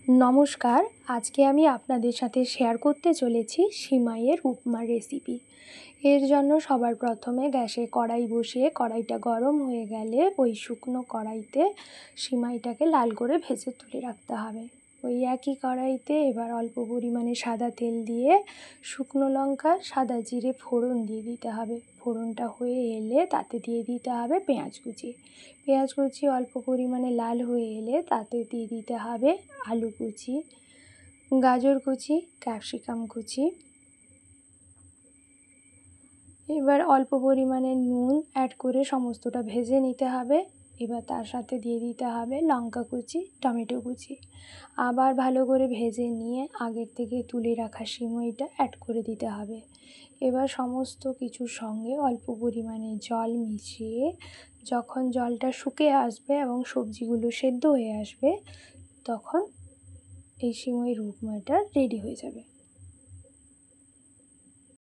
নমস্কার, আজকে আমি আপনাদের সাথে শেয়ার করতে চলেছি সিমাইয়ের উপমার রেসিপি। এর জন্য সবার প্রথমে গ্যাসে কড়াই বসিয়ে কড়াইটা গরম হয়ে গেলে ওই শুকনো কড়াইতে সিমাইটাকে লাল করে ভেজে তুলে রাখতে হবে। ওই একই কড়াইতে এবার অল্প পরিমাণে সাদা তেল দিয়ে শুকনো লঙ্কা, সাদা জিরে ফোড়ন দিয়ে দিতে হবে। ফোড়নটা হয়ে এলে তাতে দিয়ে দিতে হবে পেঁয়াজ কুচি। পেঁয়াজ কুচি অল্প পরিমাণে লাল হয়ে এলে তাতে দিয়ে দিতে হবে আলু কুচি, গাজর কুচি, ক্যাপসিকাম কুচি। এবার অল্প পরিমাণে নুন অ্যাড করে সমস্তটা ভেজে নিতে হবে। এবার তার সাথে দিয়ে দিতে হবে লঙ্কা কুচি, টমেটো কুচি। আবার ভালো করে ভেজে নিয়ে আগের থেকে তুলে রাখা সিমাইটা অ্যাড করে দিতে হবে। এবার সমস্ত কিছুর সঙ্গে অল্প পরিমাণে জল মিশিয়ে যখন জলটা শুকিয়ে আসবে এবং সবজিগুলো সেদ্ধ হয়ে আসবে, তখন এই সিমাইয়ের উপমাটা রেডি হয়ে যাবে।